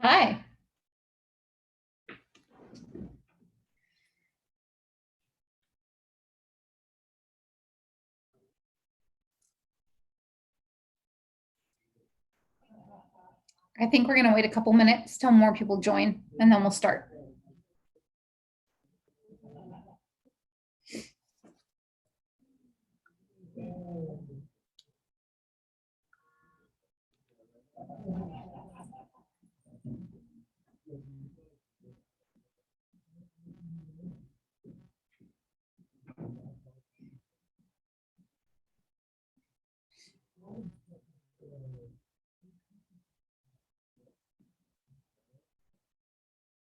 Hi. I think we're going to wait a couple minutes till more people join, and then we'll start.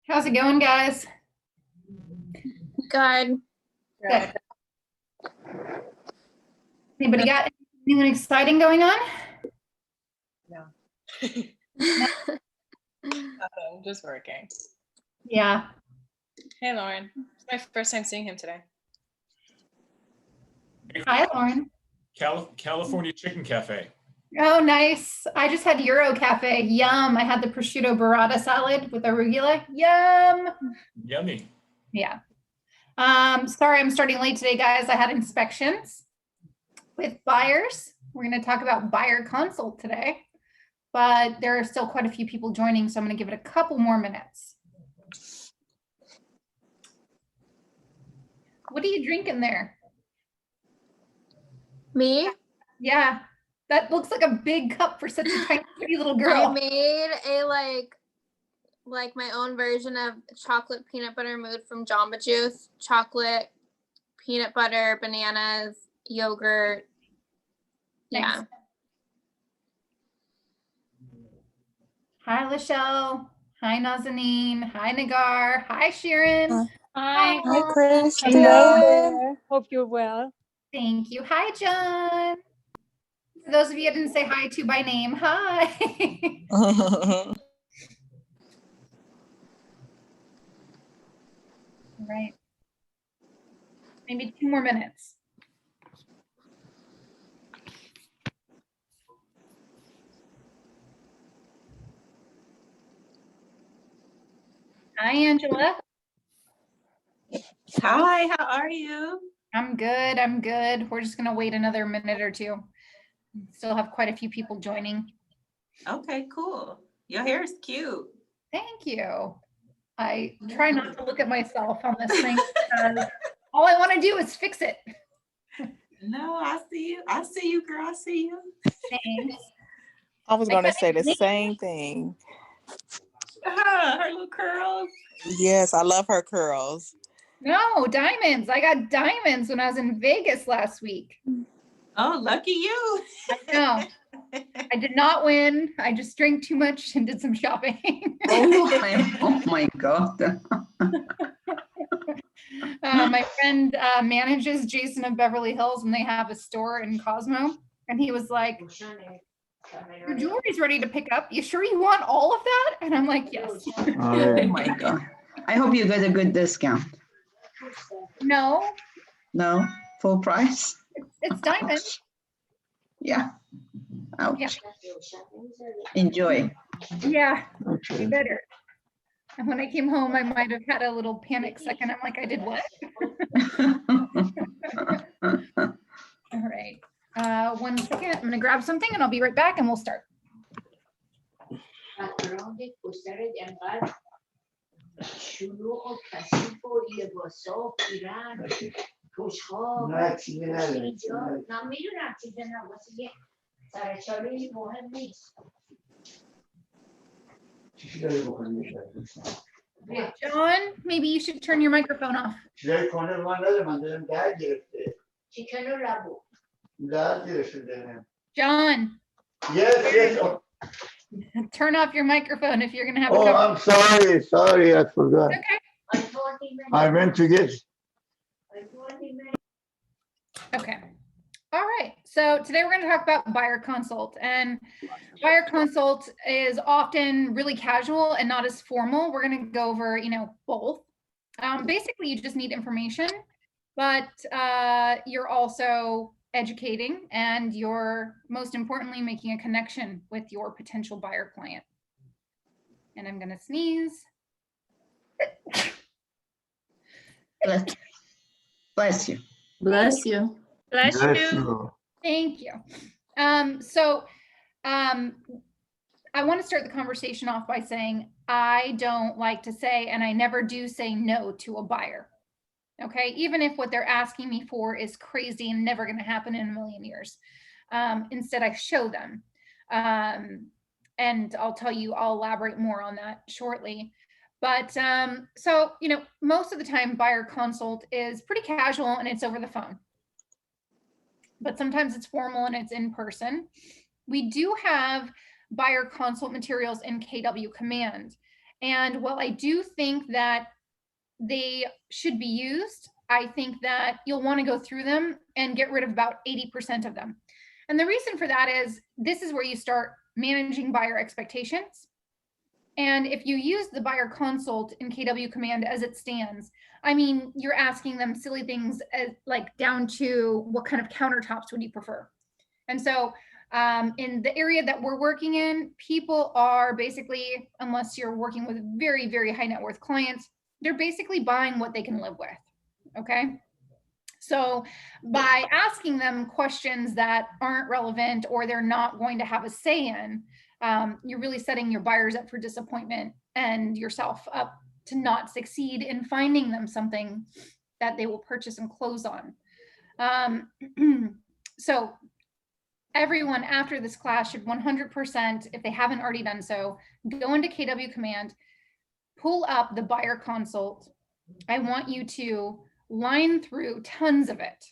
How's it going, guys? Good. Good. Anybody got anything exciting going on? No. Nothing, just working. Yeah. Hey, Lauren. It's my first time seeing him today. Hi, Lauren. California Chicken Cafe. Oh, nice. I just had Euro Cafe. Yum. I had the prosciutto burrata salad with arugula. Yum. Yummy. Yeah. Sorry, I'm starting late today, guys. I had inspections with buyers. We're going to talk about buyer consult today, but there are still quite a few people joining, so I'm going to give it a couple more minutes. What are you drinking there? Me? Yeah, that looks like a big cup for such a tiny pretty little I girl. made a like my own version of chocolate peanut butter mood from Jamba Juice. Chocolate, peanut butter, bananas, yogurt. Thanks. Yeah. Hi, Lachelle. Hi, Nazanin. Hi, Nagar. Hi, Sharon. Hi. Hi, Christen. Hello there. Hope you're well. Thank you. Hi, John. For those of you I didn't say hi to by name, hi. All right. Maybe 2 more minutes. Hi, Angela. Hi, how are you? I'm good. I'm good. We're just going to wait another minute or two. Still have quite a few people joining. Okay, cool. Your hair is cute. Thank you. I try not to look at myself on this thing because all I want to do is fix it. No, I see you. I see you, girl. I see you. Thanks. I was going to say the same thing. Her little curls. Yes, I love her curls. No, diamonds. I got diamonds when I was in Vegas last week. Oh, lucky you. No, I did not win. I just drank too much and did some shopping. Oh my God. My friend manages Jason of Beverly Hills, and they have a store in Cosmo. And he was like, your jewelry's ready to pick up. You sure you want all of that? And I'm like, yes. Oh my God. I hope you get a good discount. No, No? Full price? it's diamonds. Yeah. Ouch. Yeah. Enjoy. Yeah, you Okay. better. And when I came home, I might have had a little panic second. I'm like, I did what? All right. 1 second. I'm going to grab something and I'll be right back and we'll start. John, maybe you should turn your microphone off. John, Yes. turn off your microphone if you're going to have a Oh, conversation. I'm sorry, I forgot. Okay. I went to get. Okay. All right. So today we're going to talk about buyer consult, and buyer consult is often really casual and not as formal. We're going to go over, both. Basically, you just need information, but you're also educating and you're most importantly making a connection with your potential buyer client. And I'm gonna sneeze. Bless bless you. Bless you. Bless Bless you. you. Thank you. I want to start the conversation off by saying I don't like to say, and I never do say no to a buyer. Okay, even if what they're asking me for is crazy and never going to happen in a million years. Instead, I show them. And I'll tell you, I'll elaborate more on that shortly. But so, most of the time, buyer consult is pretty casual and it's over the phone. But sometimes it's formal and it's in person. We do have buyer consult materials in KW Command. And while I do think that they should be used, I think that you'll want to go through them and get rid of about 80% of them. And the reason for that is this is where you start managing buyer expectations. And if you use the buyer consult in KW Command as it stands, I mean, you're asking them silly things like down to what kind of countertops would you prefer? And so in the area that we're working in, people are basically, unless you're working with very, very high net worth clients, they're basically buying what they can live with. Okay. So by asking them questions that aren't relevant or they're not going to have a say in, you're really setting your buyers up for disappointment and yourself up to not succeed in finding them something that they will purchase and close on. So everyone after this class should 100%, if they haven't already done so, go into KW Command, pull up the buyer consult. I want you to line through tons of it,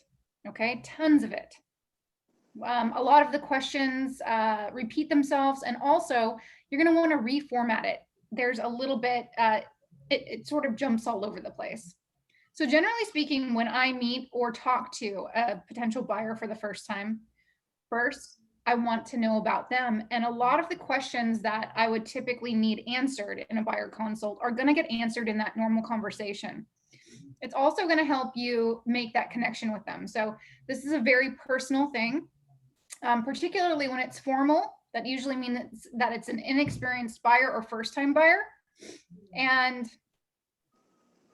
okay? Tons of it. A lot of the questions repeat themselves, and also you're gonna wanna reformat it. There's a little bit, it sort of jumps all over the place. So generally speaking, when I meet or talk to a potential buyer for the first time, first, I want to know about them. And a lot of the questions that I would typically need answered in a buyer consult are going to get answered in that normal conversation. It's also going to help you make that connection with them. So this is a very personal thing, particularly when it's formal. That usually means that it's an inexperienced buyer or first-time buyer. And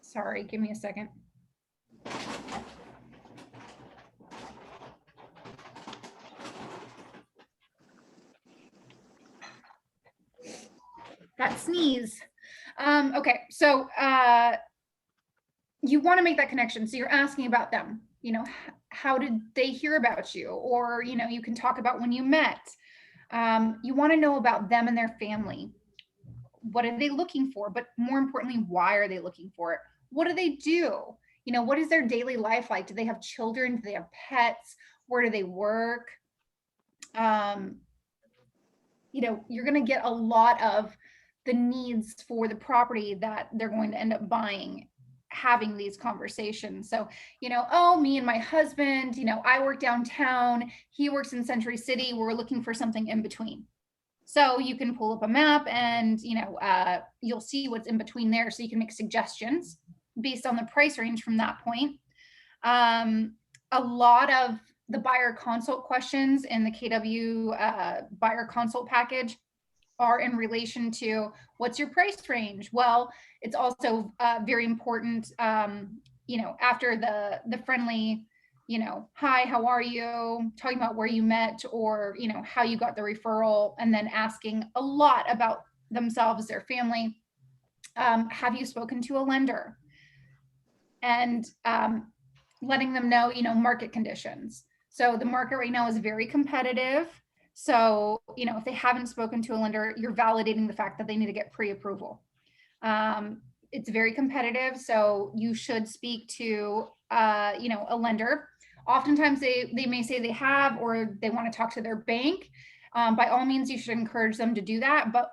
sorry, give me a second. That sneeze. Okay, so you want to make that connection. So you're asking about them. How did they hear about you? Or, you can talk about when you met. You want to know about them and their family. What are they looking for? But more importantly, why are they looking for it? What do they do? What is their daily life like? Do they have children? Do they have pets? Where do they work? You're going to get a lot of the needs for the property that they're going to end up buying, having these conversations. So, oh, me and my husband, I work downtown, he works in Century City, we're looking for something in between. So you can pull up a map and, you'll see what's in between there. So you can make suggestions based on the price range from that point. A lot of the buyer consult questions in the KW buyer consult package are in relation to what's your price range. Well, it's also very important, after the friendly, hi, how are you? Talking about where you met or, how you got the referral, and then asking a lot about themselves, their family. Have you spoken to a lender? And letting them know, market conditions. So the market right now is very competitive. So, if they haven't spoken to a lender, you're validating the fact that they need to get pre-approval. It's very competitive. So you should speak to, a lender. Oftentimes they may say they have, or they want to talk to their bank. By all means, you should encourage them to do that. But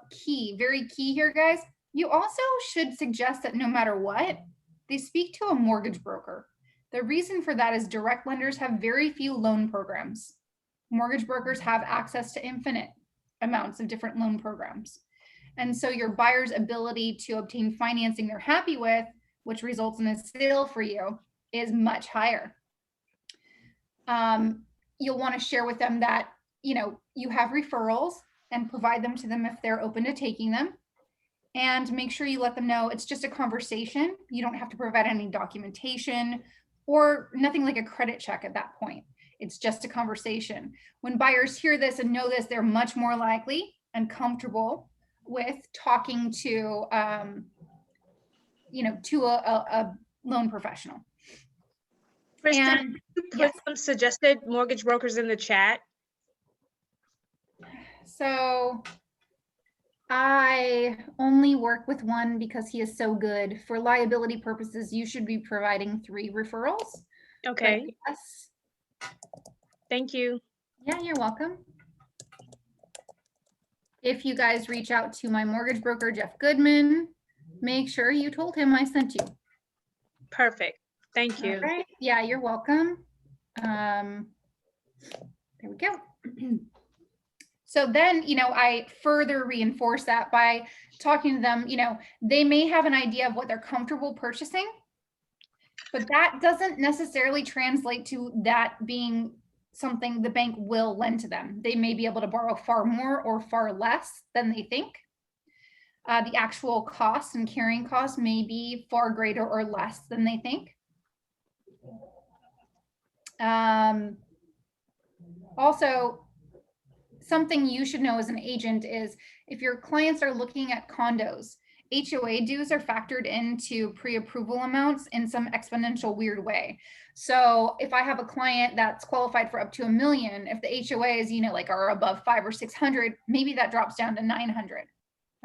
very key here, guys, you also should suggest that no matter what, they speak to a mortgage broker. The reason for that is direct lenders have very few loan programs. Mortgage brokers have access to infinite amounts of different loan programs. And so your buyer's ability to obtain financing they're happy with, which results in a sale for you, is much higher. You'll want to share with them that, you have referrals and provide them to them if they're open to taking them. and make sure you let them know it's just a conversation. You don't have to provide any documentation or nothing like a credit check at that point. It's just a conversation. When buyers hear this and know this, they're much more likely and comfortable with talking to, to a loan professional. Kristen, And you put yes. some suggested mortgage brokers in the chat. So I only work with one because he is so good. For liability purposes, you should be providing 3 referrals. Okay, But yes. thank you. Yeah, you're welcome. If you guys reach out to my mortgage broker, Jeff Goodman, make sure you told him I sent you. Perfect. Thank you. All right. Yeah, you're welcome. There we go. So then, I further reinforce that by talking to them. They may have an idea of what they're comfortable purchasing, but that doesn't necessarily translate to that being something the bank will lend to them. They may be able to borrow far more or far less than they think. The actual costs and carrying costs may be far greater or less than they think. Also, something you should know as an agent is if your clients are looking at condos, HOA dues are factored into pre-approval amounts in some exponential weird way. So if I have a client that's qualified for up to $1 million, if the HOAs, are above 500 or 600, maybe that drops down to 900.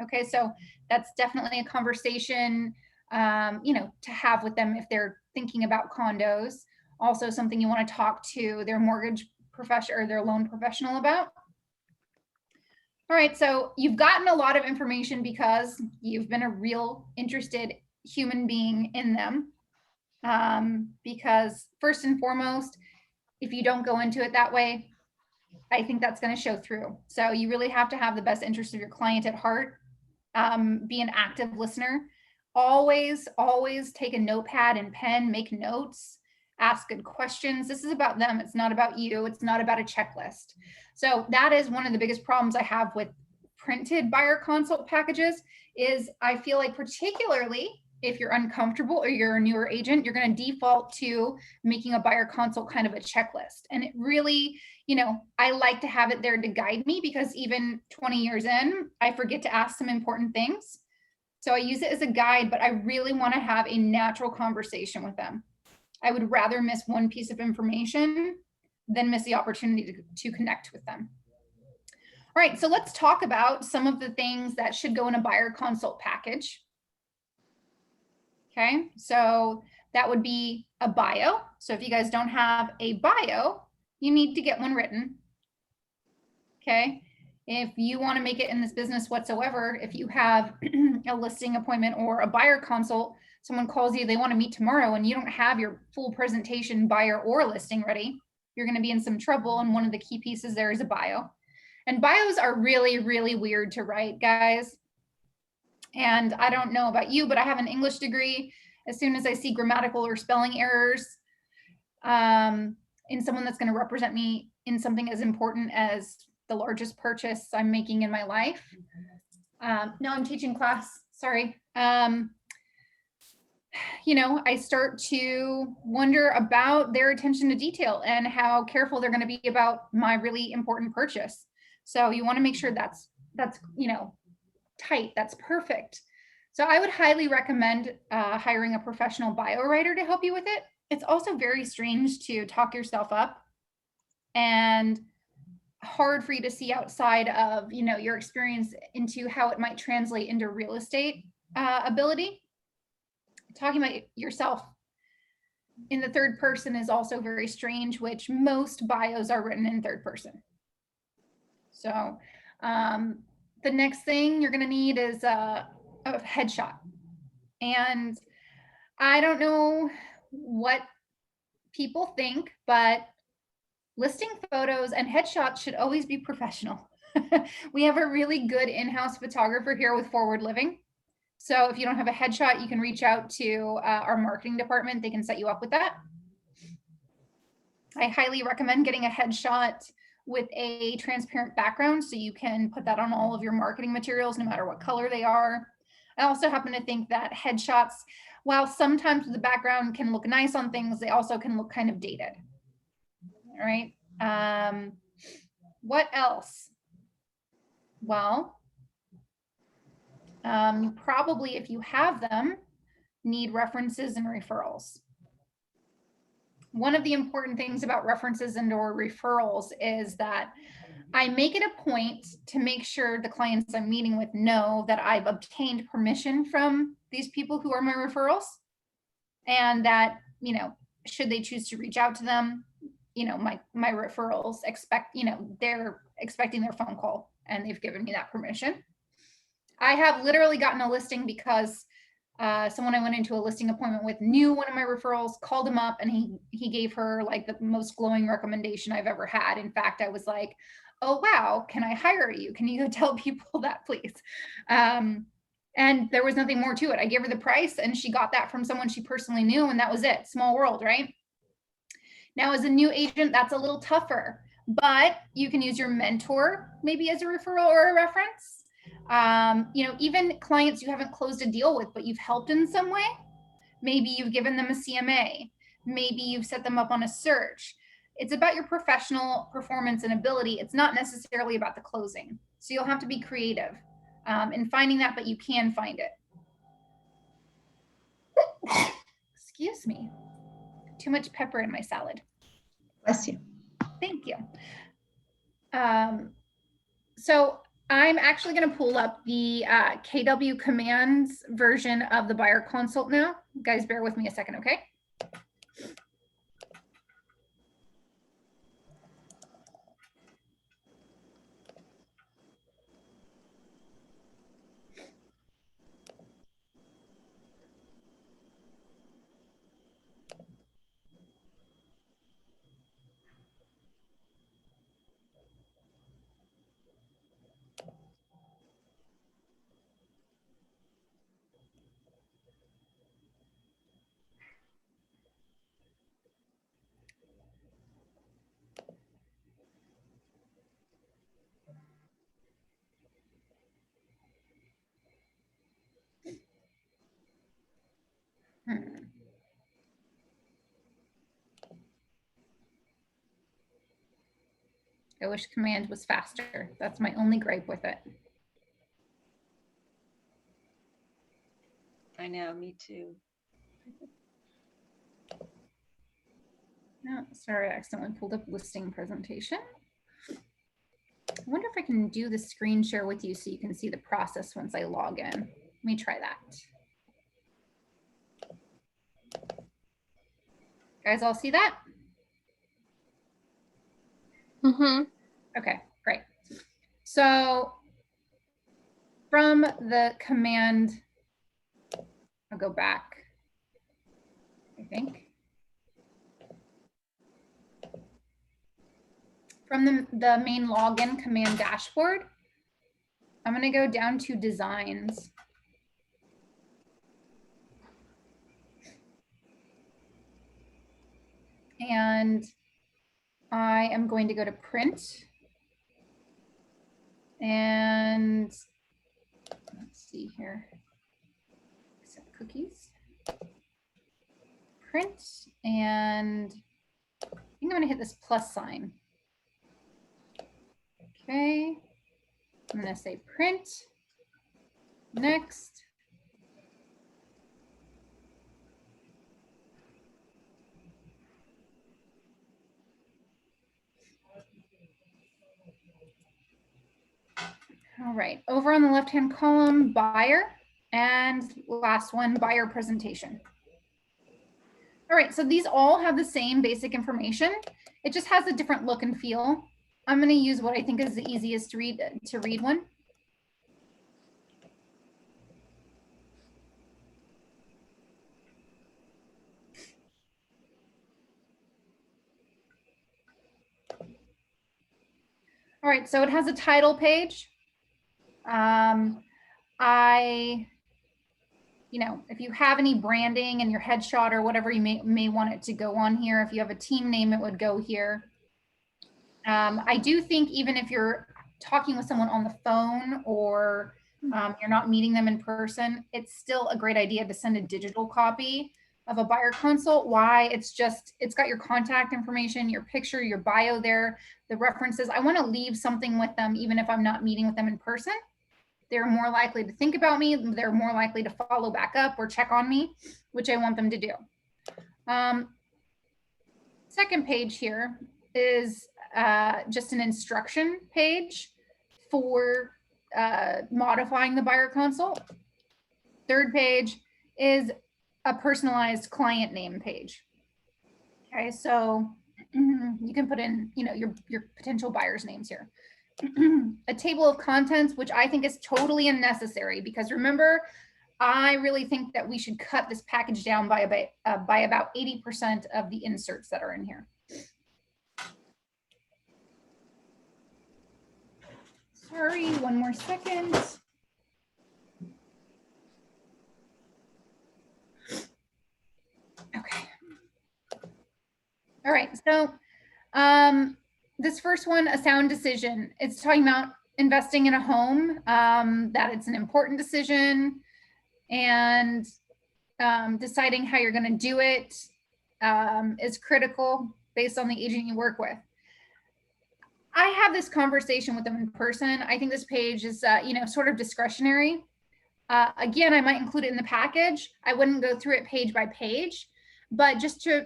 Okay, so that's definitely a conversation, to have with them if they're thinking about condos. Also something you want to talk to their mortgage professional or their loan professional about. All right, so you've gotten a lot of information because you've been a real interested human being in them. Because first and foremost, if you don't go into it that way, I think that's going to show through. So you really have to have the best interest of your client at heart. Be an active listener. Always take a notepad and pen, make notes, ask good questions. This is about them. It's not about you. It's not about a checklist. So that is one of the biggest problems I have with printed buyer consult packages is I feel like particularly if you're uncomfortable or you're a newer agent, you're going to default to making a buyer consult kind of a checklist. And it really, I like to have it there to guide me because even 20 years in, I forget to ask some important things. So I use it as a guide, but I really want to have a natural conversation with them. I would rather miss one piece of information than miss the opportunity to connect with them. All right, so let's talk about some of the things that should go in a buyer consult package. Okay, so that would be a bio. So if you guys don't have a bio, you need to get one written. Okay, if you want to make it in this business whatsoever, if you have a listing appointment or a buyer consult, someone calls you, they want to meet tomorrow and you don't have your full presentation, buyer or listing ready, you're going to be in some trouble. And one of the key pieces there is a bio. And bios are really, really weird to write, guys. And I don't know about you, but I have an English degree. As soon as I see grammatical or spelling errors in someone that's going to represent me in something as important as the largest purchase I'm making in my life. No, I'm teaching class, sorry. I start to wonder about their attention to detail and how careful they're going to be about my really important purchase. So you want to make sure that's tight, that's perfect. So I would highly recommend hiring a professional bio writer to help you with it. It's also very strange to talk yourself up and hard for you to see outside of your experience into how it might translate into real estate ability. Talking about yourself in the third person is also very strange, which most bios are written in third person. So the next thing you're going to need is a headshot. And I don't know what people think, but listing photos and headshots should always be professional. We have a really good in-house photographer here with Forward Living. So if you don't have a headshot, you can reach out to our marketing department. They can set you up with that. I highly recommend getting a headshot with a transparent background so you can put that on all of your marketing materials, no matter what color they are. I also happen to think that headshots, while sometimes the background can look nice on things, they also can look kind of dated. All right. What else? Well, you probably, if you have them, need references and referrals. One of the important things about references and or referrals is that I make it a point to make sure the clients I'm meeting with know that I've obtained permission from these people who are my referrals, and that, you know, should they choose to reach out to them, you know, my referrals expect, you know, they're expecting their phone call and they've given me that permission. I have literally gotten a listing because someone I went into a listing appointment with knew one of my referrals, called him up, and he gave her like the most glowing recommendation I've ever had. In fact, I was like, oh, wow, can I hire you? Can you go tell people that, please? And there was nothing more to it. I gave her the price and she got that from someone she personally knew, and that was it. Small world, right? Now, as a new agent, that's a little tougher, but you can use your mentor maybe as a referral or a reference. You know, even clients you haven't closed a deal with, but you've helped in some way. Maybe you've given them a CMA. Maybe you've set them up on a search. It's about your professional performance and ability. It's not necessarily about the closing. So you'll have to be creative in finding that, but you can find it. Excuse me. Too much pepper in my salad. Bless you. Thank you. So I'm actually going to pull up the KW Commands version of the buyer consult now. You guys, bear with me a second, okay? I wish Command was faster. That's my only gripe with it. I know, me too. No, sorry, I accidentally pulled up listing presentation. I wonder if I can do the screen share with you so you can see the process once I log in. Let me try that. Guys all see that? Mm-hmm. Okay, great. So from the command, I'll go back, I think. From the main login command dashboard, I'm going to go down to designs. And I am going to go to print. And let's see here. Accept cookies. Print. And I think I'm going to hit this plus sign. Okay. I'm going to say print. Next. All right, over on the left-hand column, buyer, and last one, buyer presentation. All right, so these all have the same basic information. It just has a different look and feel. I'm going to use what I think is the easiest to read one. All right, so it has a title page. You know, if you have any branding in your headshot or whatever, you may want it to go on here. If you have a team name, it would go here. I do think even if you're talking with someone on the phone or you're not meeting them in person, it's still a great idea to send a digital copy of a buyer consult. Why? It's got your contact information, your picture, your bio there, the references. I want to leave something with them even if I'm not meeting with them in person. They're more likely to think about me. They're more likely to follow back up or check on me, which I want them to do. Second page here is just an instruction page for modifying the buyer consult. Third page is a personalized client name page. Okay, so you can put in, your potential buyers' names here. A table of contents, which I think is totally unnecessary, because remember, I really think that we should cut this package down by about 80% of the inserts that are in here. Sorry, one more second. Okay. All right, so this first one, a sound decision. It's talking about investing in a home, that it's an important decision, and deciding how you're going to do it is critical based on the agent you work with. I have this conversation with them in person. I think this page is, sort of discretionary. Again, I might include it in the package. I wouldn't go through it page by page, but just to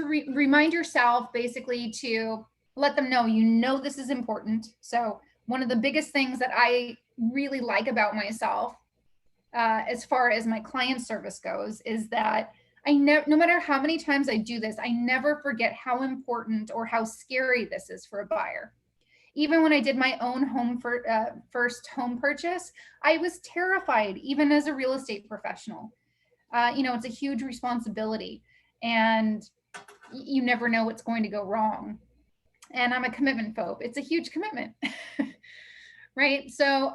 remind yourself, basically, to let them know, this is important. So one of the biggest things that I really like about myself, as far as my client service goes, is that no matter how many times I do this, I never forget how important or how scary this is for a buyer. Even when I did my own first home purchase, I was terrified, even as a real estate professional. It's a huge responsibility, and you never know what's going to go wrong. And I'm a commitment phobe. It's a huge commitment, right? So,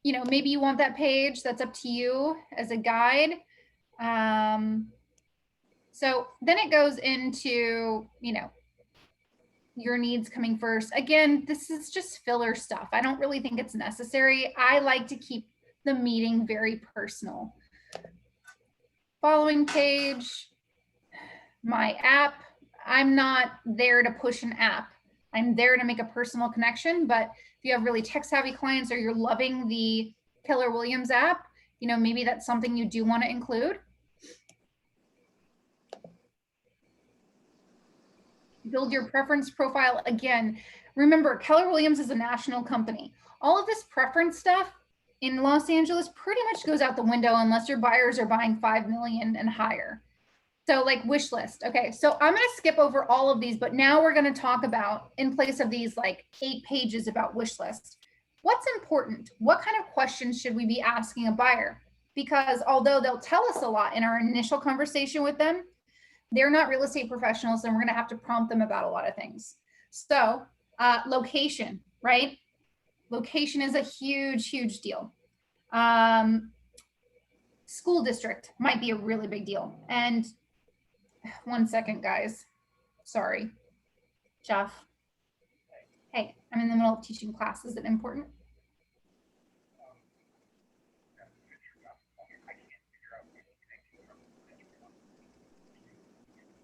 maybe you want that page. That's up to you as a guide. So then it goes into, your needs coming first. Again, this is just filler stuff. I don't really think it's necessary. I like to keep the meeting very personal. Following page, my app. I'm not there to push an app. I'm there to make a personal connection. But if you have really tech-savvy clients, or you're loving the Keller Williams app, maybe that's something you do want to include. Build your preference profile. Again, remember, Keller Williams is a national company. All of this preference stuff in Los Angeles pretty much goes out the window unless your buyers are buying 5 million and higher. So like wish list. Okay, so I'm going to skip over all of these, but now we're going to talk about, in place of these like 8 pages about wish list, what's important? What kind of questions should we be asking a buyer? Because although they'll tell us a lot in our initial conversation with them, they're not real estate professionals, and we're going to have to prompt them about a lot of things. So location, right? Location is a huge, huge deal. School district might be a really big deal. And one second, guys. Sorry. Jeff. Hey, I'm in the middle of teaching class. Is it important?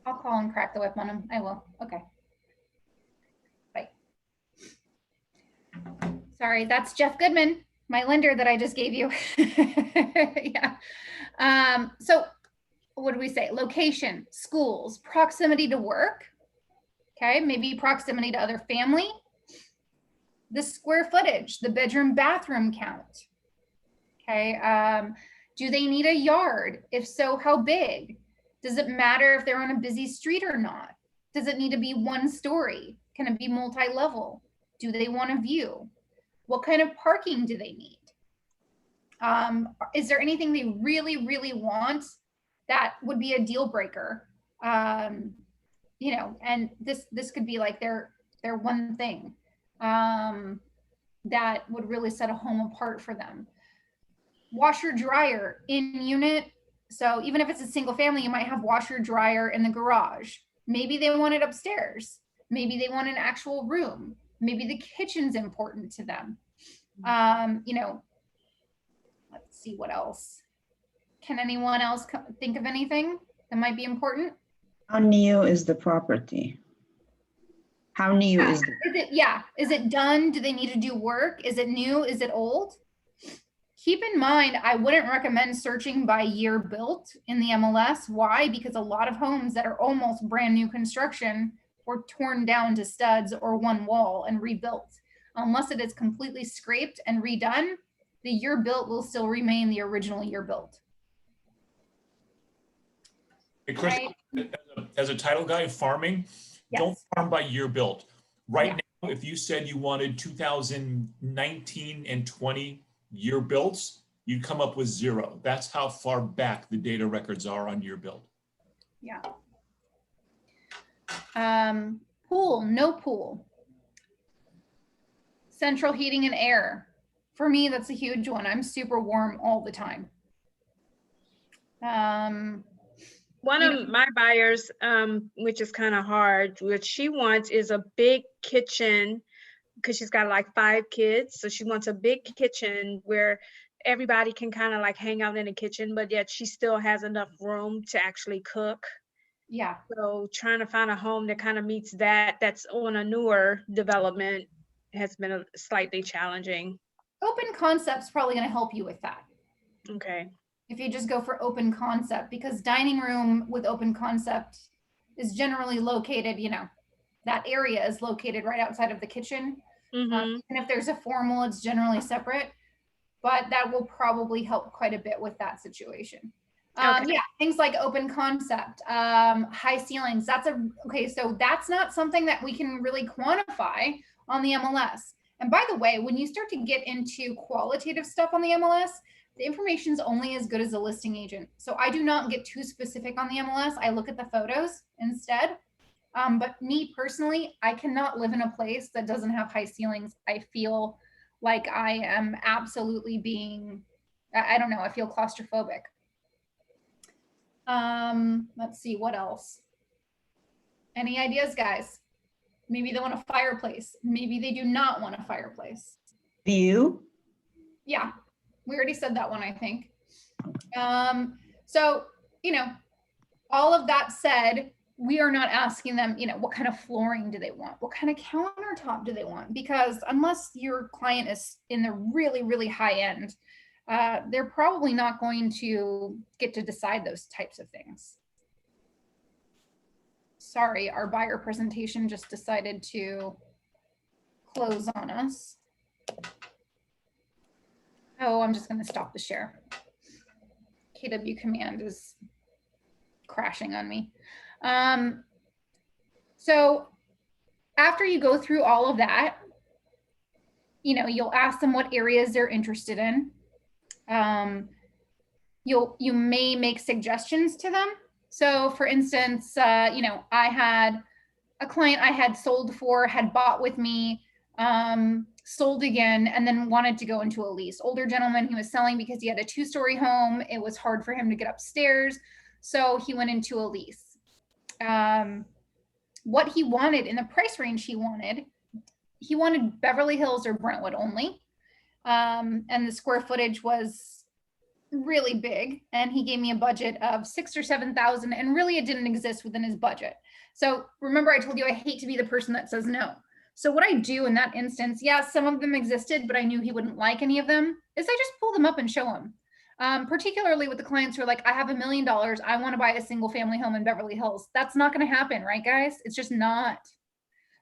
I'll call and crack the whip on him. I will. Okay. Bye. Sorry, that's Jeff Goodman, my lender that I just gave you. Yeah. So what do we say? Location, schools, proximity to work. Okay, maybe proximity to other family. The square footage, the bedroom bathroom count. Okay, do they need a yard? If so, how big? Does it matter if they're on a busy street or not? Does it need to be one story? Can it be multi-level? Do they want a view? What kind of parking do they need? Is there anything they really, really want that would be a deal breaker? And this could be like their one thing that would really set a home apart for them. Washer dryer in unit. So even if it's a single family, you might have washer dryer in the garage. Maybe they want it upstairs. Maybe they want an actual room. Maybe the kitchen's important to them. You know, let's see what else. Can anyone else think of anything that might be important? How new is the property? How new Yeah. is, Is it done? Do they need to do work? Is it new? Is it old? Keep in mind, I wouldn't recommend searching by year built in the MLS. Why? Because a lot of homes that are almost brand new construction were torn down to studs or one wall and rebuilt. Unless it is completely scraped and redone, the year built will still remain the original year built. Hey, Chris, as a title guy, farming, don't farm by year built. Right now, if you said you wanted 2019 and 20 year builds, you'd come up with 0. That's how far back the data records are on year build. Yeah. Pool, no pool. Central heating and air. For me, that's a huge one. I'm super warm all the time. One of my buyers, which is kind of hard, what she wants is a big kitchen because she's got like 5 kids. So she wants a big kitchen where everybody can kind of like hang out in the kitchen, but yet she still has enough room to actually cook. Yeah. So trying to find a home that kind of meets that, that's on a newer development, has been slightly challenging. Open concept's probably going to help you with that. Okay. If you just go for open concept, because dining room with open concept is generally located, you know, that area is located right outside of the kitchen. And if there's a formal, it's generally separate, but that will probably help quite a bit with that situation. Okay. Yeah, things like open concept, high ceilings. Okay, so that's not something that we can really quantify on the MLS. And by the way, when you start to get into qualitative stuff on the MLS, the information is only as good as a listing agent. So I do not get too specific on the MLS. I look at the photos instead. But me personally, I cannot live in a place that doesn't have high ceilings. I feel like I am absolutely I don't know, I feel claustrophobic. Let's see, what else? Any ideas, guys? Maybe they want a fireplace. Maybe they do not want a fireplace. view? Yeah, we already said that one, I think. So, you know, all of that said, we are not asking them, you know, what kind of flooring do they want? What kind of countertop do they want? Because unless your client is in the really, really high end, they're probably not going to get to decide those types of things. Sorry, our buyer presentation just decided to close on us. Oh, I'm just going to stop the share. KW command is crashing on me. So after you go through all of that, you know, you'll ask them what areas they're interested in. You may make suggestions to them. So for instance, you know, I had a client I had sold for, had bought with me, sold again, and then wanted to go into a lease. Older gentleman, he was selling because he had a 2-story home. It was hard for him to get upstairs. So he went into a lease. What he wanted in the price range he wanted Beverly Hills or Brentwood only. And the square footage was really big. And he gave me a budget of 6,000 or 7,000, and really it didn't exist within his budget. So remember, I told you I hate to be the person that says no. So what I do in that instance, yeah, some of them existed, but I knew he wouldn't like any of them, is I just pull them up and show him. Particularly with the clients who are like, I have $1 million. I want to buy a single family home in Beverly Hills. That's not going to happen, right, guys? It's just not.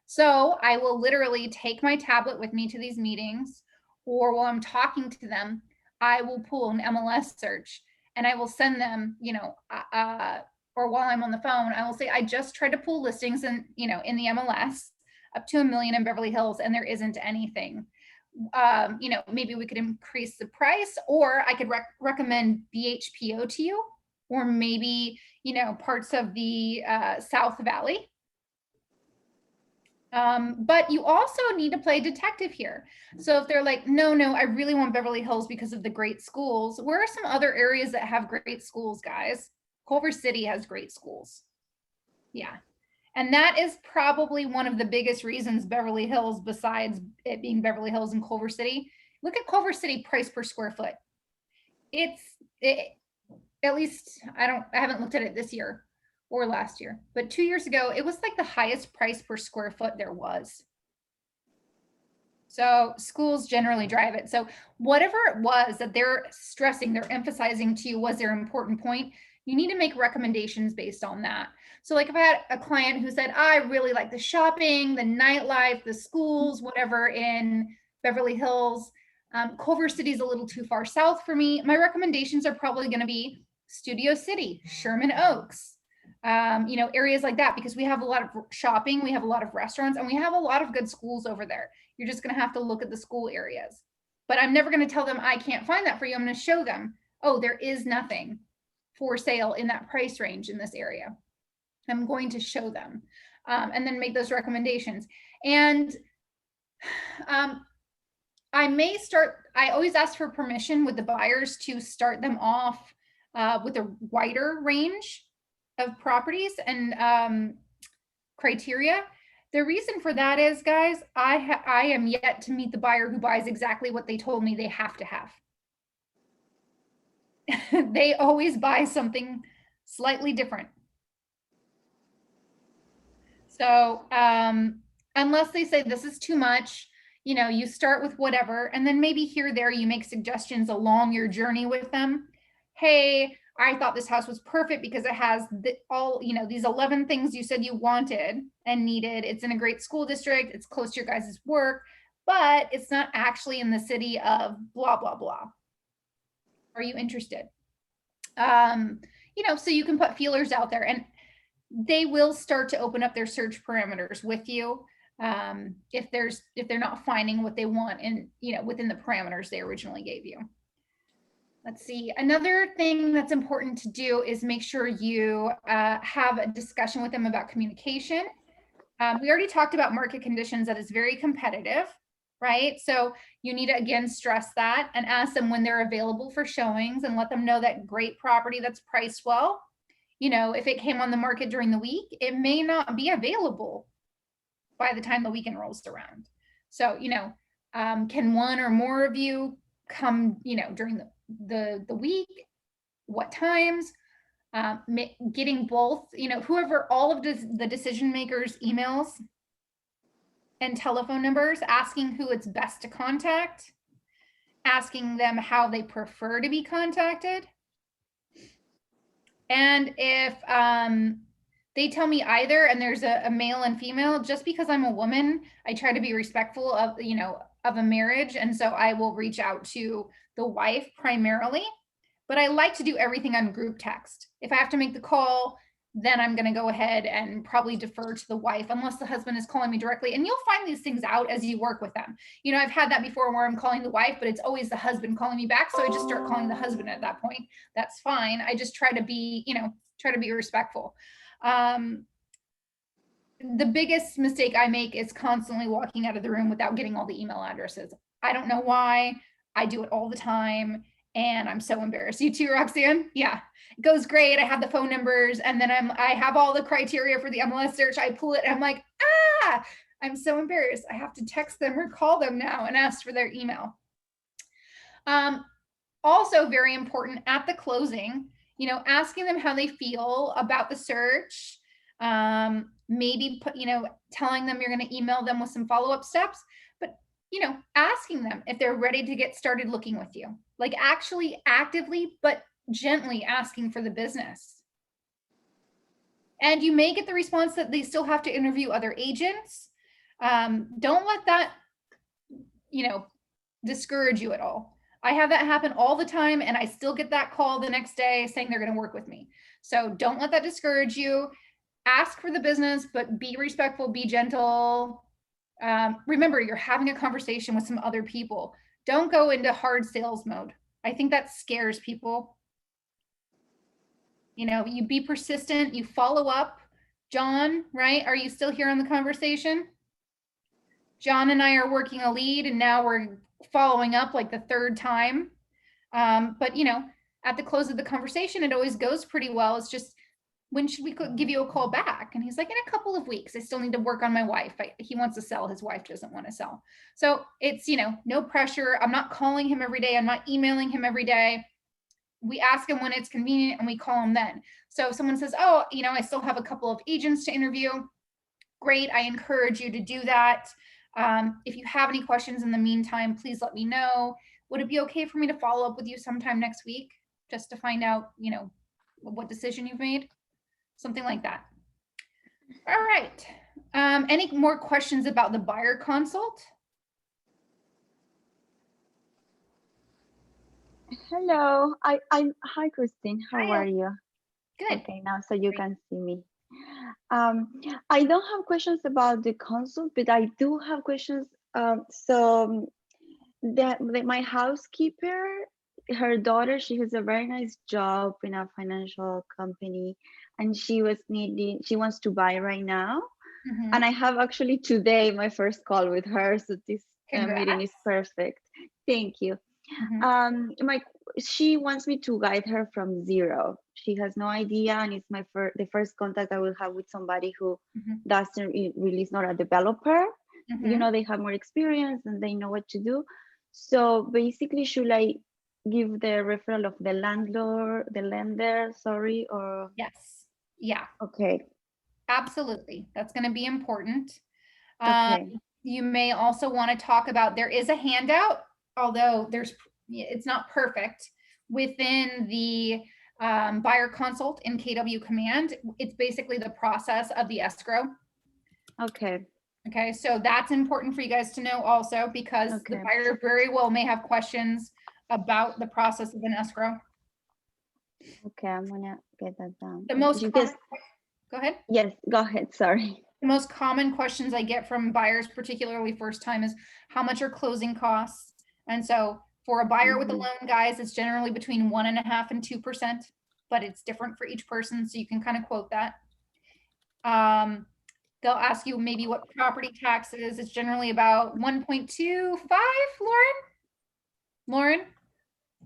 So I will literally take my tablet with me to these meetings, or while I'm talking to them, I will pull an MLS search and I will send them, you know, or while I'm on the phone, I will say, I just tried to pull listings in, you know, in the MLS up to $1 million in Beverly Hills, and there isn't anything. You know, maybe we could increase the price, or I could recommend BHPO to you, or maybe, you know, parts of the South Valley. But you also need to play detective here. So if they're like, no, I really want Beverly Hills because of the great schools, where are some other areas that have great schools, guys? Culver City has great schools. Yeah. And that is probably one of the biggest reasons Beverly Hills, besides it being Beverly Hills and Culver City, Look at Culver City price per square foot. At least I haven't looked at it this year or last year, but 2 years ago, it was like the highest price per square foot there was. So schools generally drive it. So whatever it was that they're stressing, they're emphasizing to you was their important point, you need to make recommendations based on that. So like if I had a client who said, I really like the shopping, the nightlife, the schools, whatever in Beverly Hills, Culver City is a little too far south for me. My recommendations are probably going to be Studio City, Sherman Oaks, areas like that, because we have a lot of shopping, we have a lot of restaurants, and we have a lot of good schools over there. You're just going to have to look at the school areas. But I'm never going to tell them I can't find that for you. I'm going to show them, oh, there is nothing for sale in that price range in this area. I'm going to show them and then make those recommendations. And I always ask for permission with the buyers to start them off with a wider range of properties and criteria. The reason for that is, guys, I am yet to meet the buyer who buys exactly what they told me they have to have. They always buy something slightly different. So unless they say this is too much, you start with whatever, and then maybe here or there you make suggestions along your journey with them. Hey, I thought this house was perfect because it has these 11 things you said you wanted and needed. It's in a great school district. It's close to your guys' work, but it's not actually in the city of blah, blah, blah. Are you interested? So you can put feelers out there, and they will start to open up their search parameters with you if they're not finding what they want in within the parameters they originally gave you. Let's see. Another thing that's important to do is make sure you have a discussion with them about communication. We already talked about market conditions, that is very competitive, right? So you need to, again, stress that and ask them when they're available for showings and let them know that great property that's priced well, if it came on the market during the week, it may not be available by the time the weekend rolls around. So, can one or more of you come, during the week, what times, getting both, all of the decision makers' emails and telephone numbers, asking who it's best to contact, asking them how they prefer to be contacted. And if they tell me either, and there's a male and female, just because I'm a woman, I try to be respectful of, of a marriage. And so I will reach out to the wife primarily, but I like to do everything on group text. If I have to make the call, then I'm going to go ahead and probably defer to the wife unless the husband is calling me directly. And you'll find these things out as you work with them. I've had that before where I'm calling the wife, but it's always the husband calling me back. So I just start calling the husband at that point. That's fine. I just try to be, respectful. The biggest mistake I make is constantly walking out of the room without getting all the email addresses. I don't know why. I do it all the time. And I'm so embarrassed. You too, Roxanne? Yeah, it goes great. I have the phone numbers, and then I have all the criteria for the MLS search. I pull it and I'm like, I'm so embarrassed. I have to text them or call them now and ask for their email. Also very important at the closing, asking them how they feel about the search. Maybe telling them you're going to email them with some follow-up steps, but asking them if they're ready to get started looking with you, like actually actively, but gently asking for the business. And you may get the response that they still have to interview other agents. Don't let that, discourage you at all. I have that happen all the time, and I still get that call the next day saying they're going to work with me. So don't let that discourage you. Ask for the business, but be respectful, be gentle. Remember, you're having a conversation with some other people. Don't go into hard sales mode. I think that scares people. You be persistent, you follow up. John, right? Are you still here on the conversation? John and I are working a lead, and now we're following up like the third time. But at the close of the conversation, it always goes pretty well. It's just when should we give you a call back? And he's like, in a couple of weeks. I still need to work on my wife. He wants to sell. His wife doesn't want to sell. So it's, no pressure. I'm not calling him every day. I'm not emailing him every day. We ask him when it's convenient and we call him then. So if someone says, oh, I still have a couple of agents to interview. Great. I encourage you to do that. If you have any questions in the meantime, please let me know. Would it be okay for me to follow up with you sometime next week just to find out, what decision you've made? Something like that. All right. Any more questions about the buyer consult? Hello. Hi, Christine. How Hi. are you? Good. Okay, now so you can see me. I don't have questions about the consult, but I do have questions. My housekeeper, her daughter, she has a very nice job in a financial company, and she wants to buy right now. Mhm. And I have actually today my first call with her, so this meeting is perfect. Thank you. Mhm. She wants me to guide her from zero. She has no idea, and it's the first contact I will have with somebody who really is not a developer. Mhm. They have more experience and they know what to do. So basically, should I give the referral of the lender, sorry, or? Yes. Yeah. Okay. Absolutely. That's going to be important. Okay. You may also want to talk about, there is a handout, although it's not perfect within the buyer consult in KW Command. It's basically the process of the escrow. Okay. Okay, so that's important for you guys to know also, because the buyer very well may have questions about the process of an escrow. Okay, I'm gonna get that down. The most common, go ahead. Yes, go ahead, sorry. The most common questions I get from buyers, particularly first time, is how much are closing costs? And so for a buyer with a loan, guys, it's generally between 1.5% and 2%, but it's different for each person. So you can kind of quote that. They'll ask you maybe what property tax is. It's generally about 1.25, Lauren,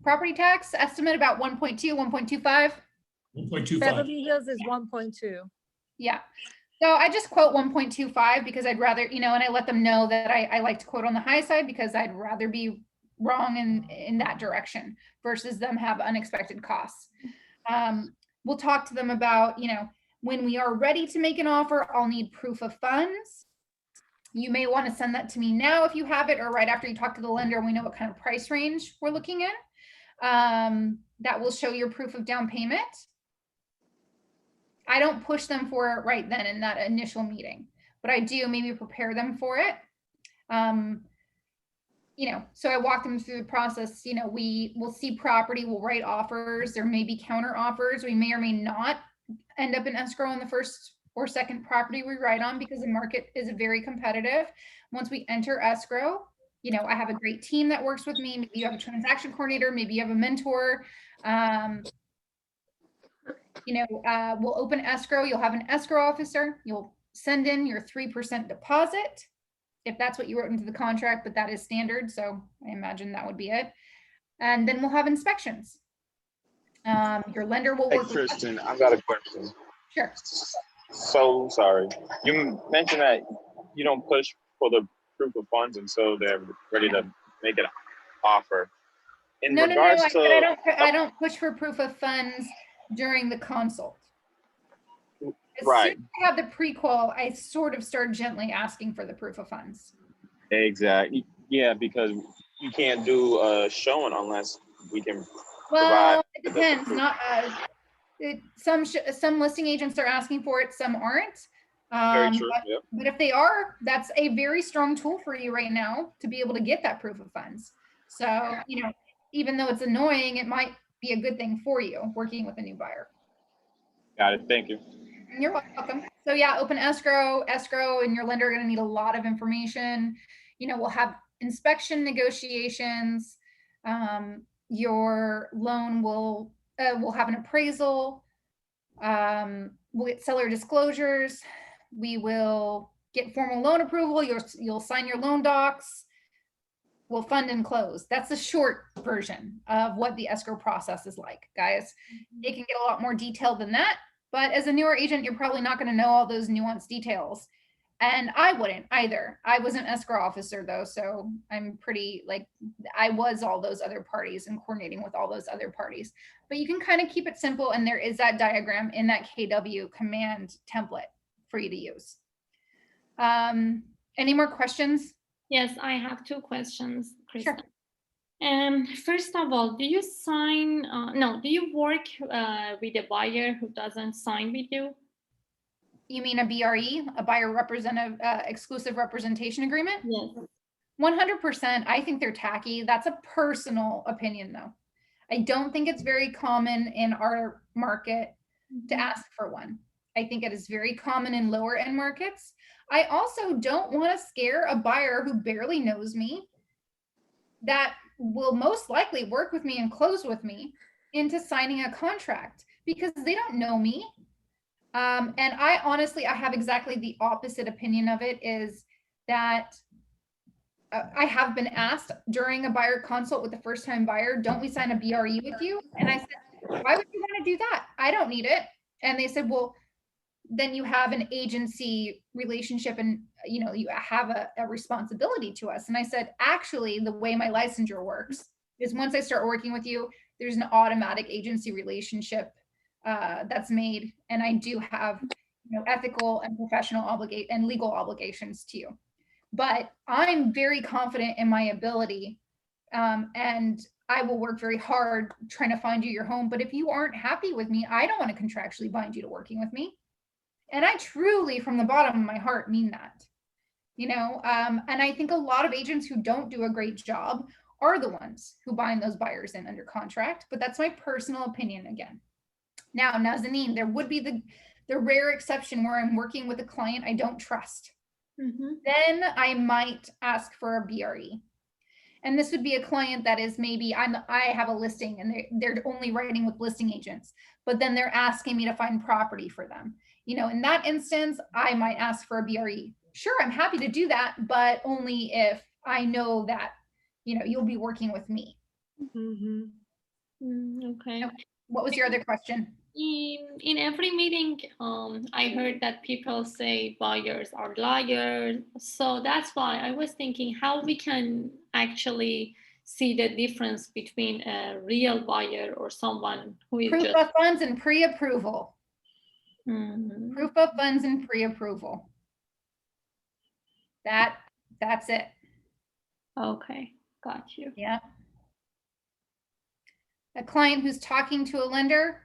property tax estimate about 1.2, 1.25. 1.25. Beverly Hills is 1.2. Yeah. So I just quote 1.25 because I'd rather, and I let them know that I like to quote on the high side because I'd rather be wrong in that direction versus them have unexpected costs. We'll talk to them about, when we are ready to make an offer, I'll need proof of funds. You may want to send that to me now if you have it, or right after you talk to the lender, we know what kind of price range we're looking in. That will show your proof of down payment. I don't push them for it right then in that initial meeting, but I do maybe prepare them for it. So I walk them through the process. We will see property, we'll write offers. There may be counter offers. We may or may not end up in escrow on the first or second property we write on because the market is very competitive. Once we enter escrow, I have a great team that works with me. Maybe you have a transaction coordinator, maybe you have a mentor. We'll open escrow. You'll have an escrow officer. You'll send in your 3% deposit if that's what you wrote into the contract, but that is standard. So I imagine that would be it. And then we'll have inspections. Your lender will work. Hey, Christen, I've got a question. Sure. So sorry. You mentioned that you don't push for the proof of funds until they're ready to make an offer. No, I don't push for proof of funds during the consult. As soon as I have the pre-qual, I sort of start gently asking for the proof of funds. Exactly. Yeah, because you can't do a showing unless we can provide. It depends. Some listing agents are asking for it, some aren't. Very true. But if they are, that's a very strong tool for you right now to be able to get that proof of funds. So, even though it's annoying, it might be a good thing for you working with a new buyer. Got it. Thank you. You're welcome. So yeah, open escrow, and your lender are going to need a lot of information. We'll have inspection negotiations. Your loan will have an appraisal. We'll get seller disclosures. We will get formal loan approval. You'll sign your loan docs. We'll fund and close. That's the short version of what the escrow process is like, guys. It can get a lot more detailed than that, But as a newer agent, you're probably not going to know all those nuanced details. And I wouldn't either. I was an escrow officer though, so I'm pretty like, I was all those other parties and coordinating with all those other parties. But you can kind of keep it simple, and there is that diagram in that KW command template for you to use. Any more questions? Yes, I have 2 questions, Kristen. Sure. First of all, do you sign, do you work with a buyer who doesn't sign with you? You mean a BRE, a buyer representative exclusive representation agreement? Yes. 100%. I think they're tacky. That's a personal opinion though. I don't think it's very common in our market to ask for one. I think it is very common in lower end markets. I also don't want to scare a buyer who barely knows me, that will most likely work with me and close with me, into signing a contract because they don't know me. And I honestly have exactly the opposite opinion of it, is that I have been asked during a buyer consult with the first time buyer, don't we sign a BRE with you? And I said, why would you want to do that? I don't need it. And they said, well, then you have an agency relationship and you have a responsibility to us. And I said, actually, the way my licensure works is once I start working with you, there's an automatic agency relationship that's made. And I do have ethical and professional and legal obligations to you. But I'm very confident in my ability, and I will work very hard trying to find you your home. But if you aren't happy with me, I don't want to contractually bind you to working with me. And I truly, from the bottom of my heart, mean that. And I think a lot of agents who don't do a great job are the ones who bind those buyers in under contract. But that's my personal opinion again. Now, Nazanin, there would be the rare exception where I'm working with a client I don't trust. Then I might ask for a BRE. And this would be a client that is maybe I have a listing and they're only writing with listing agents, but then they're asking me to find property for them. In that instance, I might ask for a BRE. Sure, I'm happy to do that, but only if I know that, you'll be working with me. Okay. What was your other question? In every meeting, I heard that people say buyers are liars. So that's why I was thinking how we can actually see the difference between a real buyer or someone who is proof of funds and pre-approval. Proof of funds and pre-approval. That's it. Okay, got you. Yeah. A client who's talking to a lender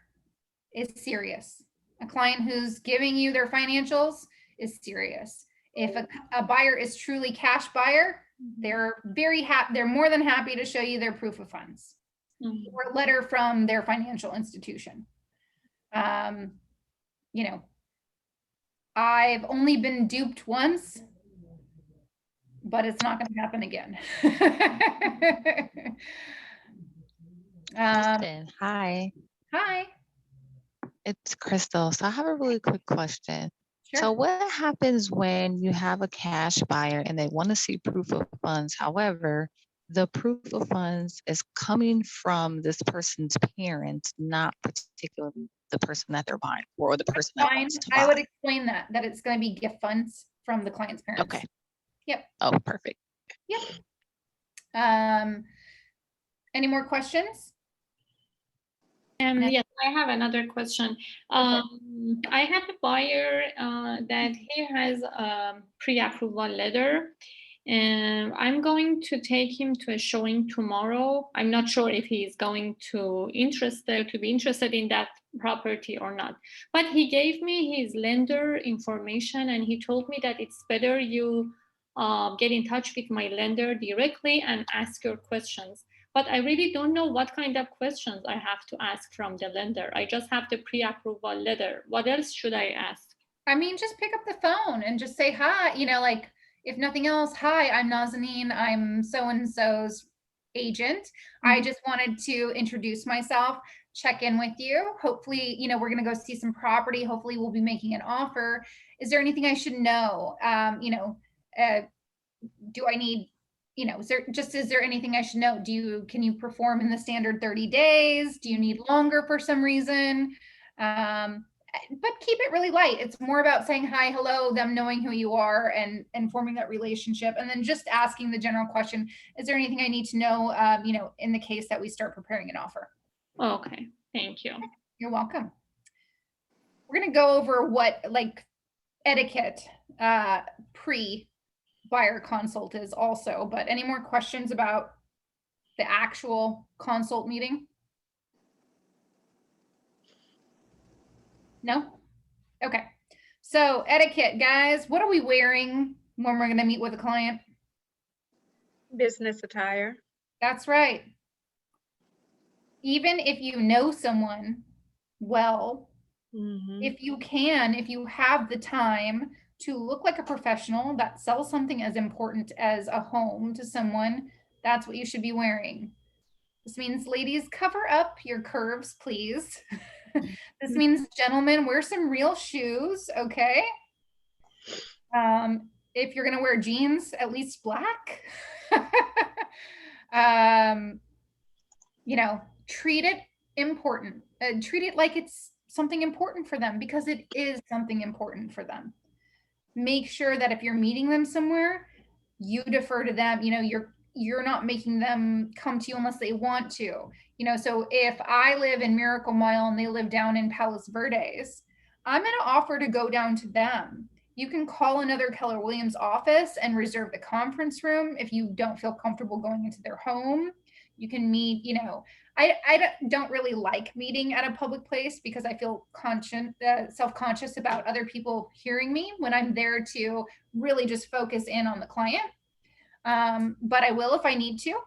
is serious. A client who's giving you their financials is serious. If a buyer is truly cash buyer, they're very happy. They're more than happy to show you their proof of funds or a letter from their financial institution. I've only been duped once, but it's not going to happen again. Kristen, hi. Hi. It's Crystal. So I have a really quick question. Sure. So what happens when you have a cash buyer and they want to see proof of funds? However, the proof of funds is coming from this person's parents, not particularly the person that they're buying for or the person that wants to buy. I would explain that it's going to be gift funds from the client's parents. Okay. Yep. Oh, perfect. Yep. Any more questions? Yes, I have another question. I have a buyer that he has a pre-approval letter, and I'm going to take him to a showing tomorrow. I'm not sure if he is going to be interested in that property or not. But he gave me his lender information, and he told me that it's better you get in touch with my lender directly and ask your questions. But I really don't know what kind of questions I have to ask from the lender. I just have the pre-approval letter. What else should I ask? I mean, just pick up the phone and just say hi. Like if nothing else, hi, I'm Nazanin. I'm so-and-so's agent. I just wanted to introduce myself, check in with you. Hopefully, we're going to go see some property. Hopefully we'll be making an offer. Is there anything I should know? Do I need, is there anything I should know? Can you perform in the standard 30 days? Do you need longer for some reason? but keep it really light. It's more about saying hi, hello, them knowing who you are and forming that relationship. And then just asking the general question, is there anything I need to know, you know, in the case that we start preparing an offer? Okay, thank you. You're welcome. We're going to go over what like etiquette pre-buyer consult is also, but any more questions about the actual consult meeting? No? Okay. So etiquette, guys, what are we wearing when we're going to meet with a client? Business attire. That's right. Even if you know someone well, if you have the time to look like a professional that sells something as important as a home to someone, that's what you should be wearing. This means ladies, cover up your curves, please. This means gentlemen, wear some real shoes, okay? If you're gonna wear jeans, at least black. You know, treat it important. Treat it like it's something important for them, because it is something important for them. Make sure that if you're meeting them somewhere, you defer to them. You know, you're not making them come to you unless they want to. You know, so if I live in Miracle Mile and they live down in Palos Verdes, I'm going to offer to go down to them. You can call another Keller Williams office and reserve the conference room if you don't feel comfortable going into their home. You can meet, you know, I don't really like meeting at a public place because I feel self-conscious about other people hearing me when I'm there to really just focus in on the client. But I will if I need to.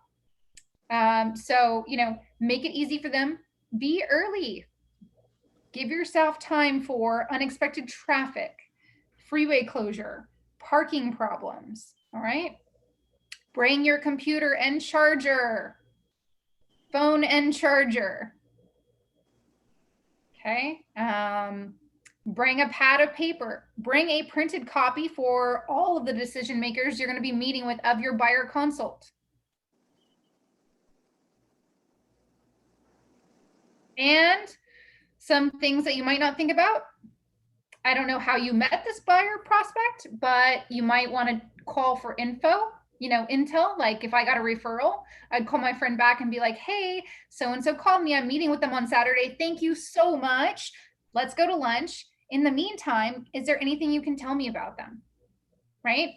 So, you know, make it easy for them. Be early. Give yourself time for unexpected traffic, freeway closure, parking problems. All right. Bring your computer and charger. Phone and charger. Okay. Bring a pad of paper. Bring a printed copy for all of the decision makers you're going to be meeting with of your buyer consult. And some things that you might not think about. I don't know how you met this buyer prospect, but you might want to call for info. You know, intel, like if I got a referral, I'd call my friend back and be like, hey, so-and-so called me. I'm meeting with them on Saturday. Thank you so much. Let's go to lunch. In the meantime, is there anything you can tell me about them? Right?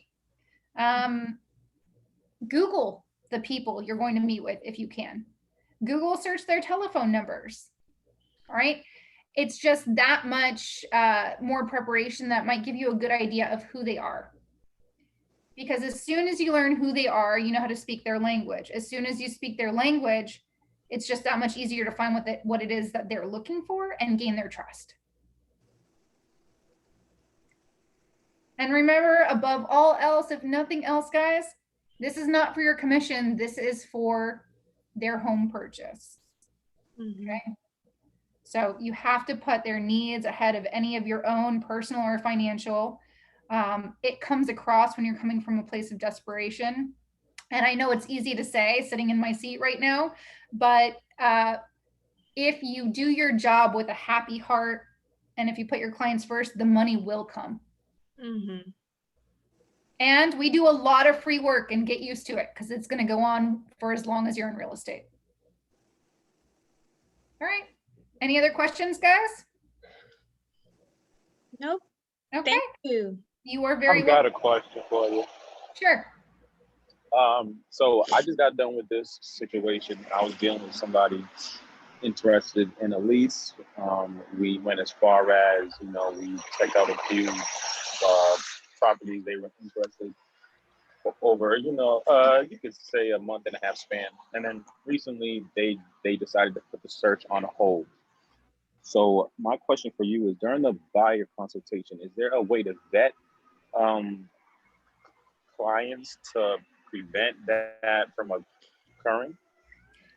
Google the people you're going to meet with if you can. Google search their telephone numbers. All right? It's just that much more preparation that might give you a good idea of who they are. Because as soon as you learn who they are, you know how to speak their language. As soon as you speak their language, it's just that much easier to find what it is that they're looking for and gain their trust. And remember, above all else, if nothing else, guys, this is not for your commission. This is for their home purchase. Okay. So you have to put their needs ahead of any of your own personal or financial. It comes across when you're coming from a place of desperation. And I know it's easy to say sitting in my seat right now, but if you do your job with a happy heart, and if you put your clients first, the money will come. And we do a lot of free work, and get used to it because it's going to go on for as long as you're in real estate. All right. Any other questions, guys? Nope. Okay. Thank you. You are very I've got a question for you. Sure. So I just got done with this situation. I was dealing with somebody interested in a lease. We went as far as, you know, we checked out a few properties they were interested over, you know, you could say a month and a half span. And then recently they decided to put the search on hold. So my question for you is, during the buyer consultation, is there a way to vet clients to prevent that from occurring?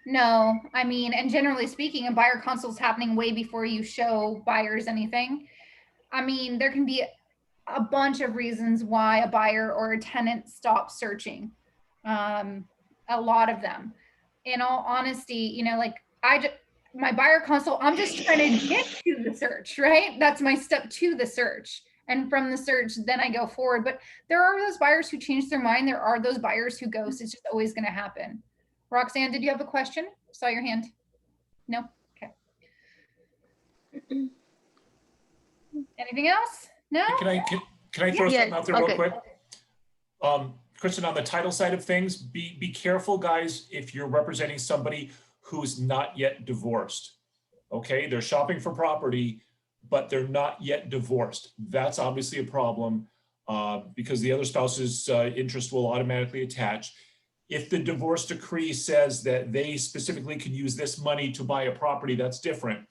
No, I mean, and generally speaking, a buyer consult is happening way before you show buyers anything. I mean, there can be a bunch of reasons why a buyer or a tenant stops searching. A lot of them. In all honesty, you know, like my buyer consult, I'm just trying to get to the search, right? That's my step to the search. And from the search, then I go forward. But there are those buyers who change their mind. There are those buyers who ghost. It's just always going to happen. Roxanne, did you have a question? Saw your hand. No? Okay. Anything else? No? Can I throw something out there real quick? Kristen, on the title side of things, be careful, guys, if you're representing somebody who's not yet divorced. Okay, they're shopping for property, but they're not yet divorced. That's obviously a problem because the other spouse's interest will automatically attach. If the divorce decree says that they specifically can use this money to buy a property, that's different.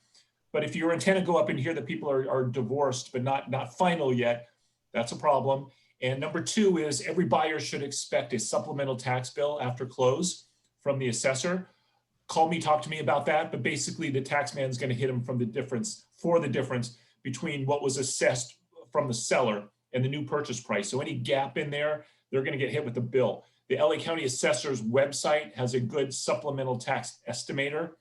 But if your intent to go up and hear that people are divorced but not final yet, that's a problem. And number two is every buyer should expect a supplemental tax bill after close from the assessor. Call me, talk to me about that. But basically the tax man is going to hit them for the difference between what was assessed from the seller and the new purchase price. So any gap in there, they're going to get hit with a bill. The LA County Assessor's website has a good supplemental tax estimator.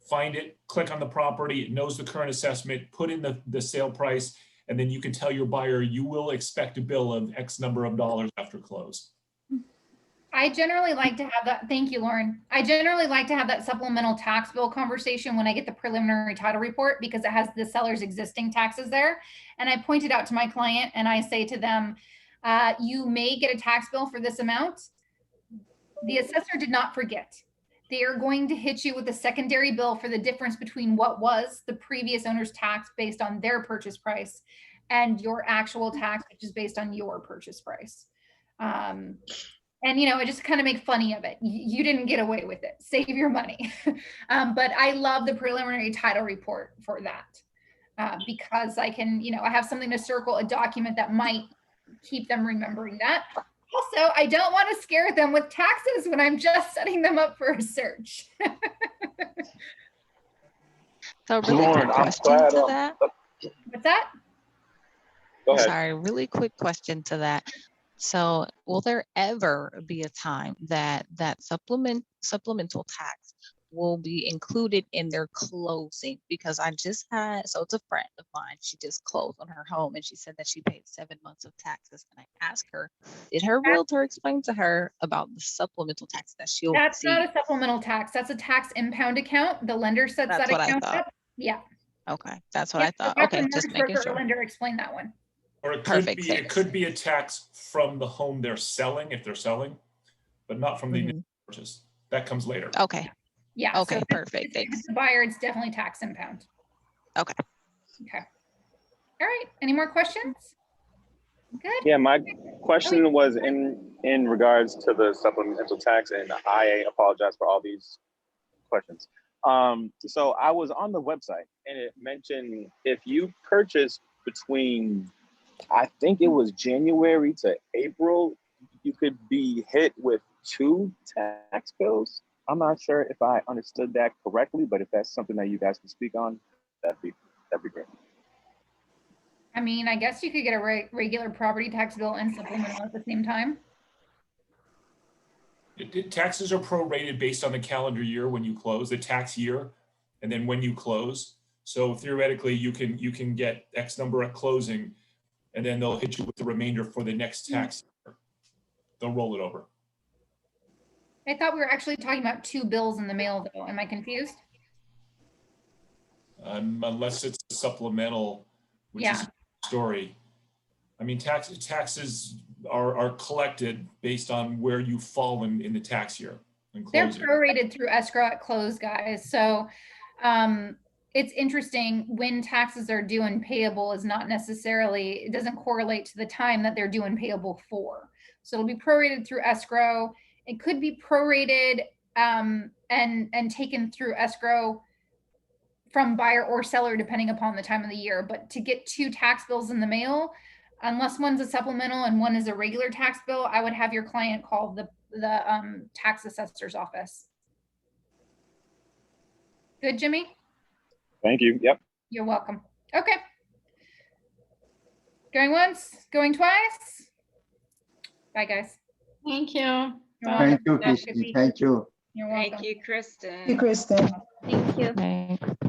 Find it, click on the property, it knows the current assessment, put in the sale price, and then you can tell your buyer you will expect a bill of X number of dollars after close. I generally like to have that. Thank you, Lauren. I generally like to have that supplemental tax bill conversation when I get the preliminary title report because it has the seller's existing taxes there. And I point it out to my client and I say to them, you may get a tax bill for this amount. The assessor did not forget. They are going to hit you with a secondary bill for the difference between what was the previous owner's tax based on their purchase price and your actual tax, which is based on your purchase price. And, you know, I just kind of make funny of it. You didn't get away with it. Save your money. But I love the preliminary title report for that because I can, you know, I have something to circle, a document that might keep them remembering that. Also, I don't want to scare them with taxes when I'm just setting them up for a search. So really Lauren, quick question to that. What's that? Go ahead. Sorry, really quick question to that. So will there ever be a time that supplemental tax will be included in their closing? Because I just had, so it's a friend of mine, she just closed on her home and she said that she paid 7 months of taxes. And I asked her, did her realtor explain to her about the supplemental tax that she'll That's see? not a supplemental tax. That's a tax impound account. The lender sets That's that what I account thought. up. Yeah. Okay, that's what I thought. Okay, just making sure. Lender explain that one. Or it Perfect, could be a tax from the home they're selling if they're selling, but not from the initial purchase. That comes later. Okay. Yeah. Okay, so perfect. If it's a buyer, it's definitely tax impound. Okay. Okay. All right. Any more questions? Good. Yeah, my question was in regards to the supplemental tax, and I apologize for all these questions. So I was on the website and it mentioned if you purchase between, I think it was January to April, you could be hit with 2 tax bills. I'm not sure if I understood that correctly, but if that's something that you guys can speak on, that'd be great. I mean, I guess you could get a regular property tax bill and supplemental at the same time. Taxes are prorated based on the calendar year when you close, the tax year, and then when you close. So theoretically, you can get X number at closing, and then they'll hit you with the remainder for the next tax year. They'll roll it over. I thought we were actually talking about 2 bills in the mail, though. Am I confused? Unless it's a supplemental, which is a story. I mean, taxes are collected based on where you fall in the tax year. They're prorated through escrow at close, guys. So it's interesting when taxes are due and payable is not necessarily, it doesn't correlate to the time that they're due and payable for. So it'll be prorated through escrow. It could be prorated and taken through escrow from buyer or seller, depending upon the time of the year. But to get 2 tax bills in the mail, unless one's a supplemental and one is a regular tax bill, I would have your client call the tax assessor's office. Good, Jimmy? Thank you. Yep. You're welcome. Okay. Going once, going twice. Bye, guys. Thank you. Thank you, Christen. Thank you. You're welcome. Thank you, Kristen. Thank you, Kristen. Thank you. Thanks.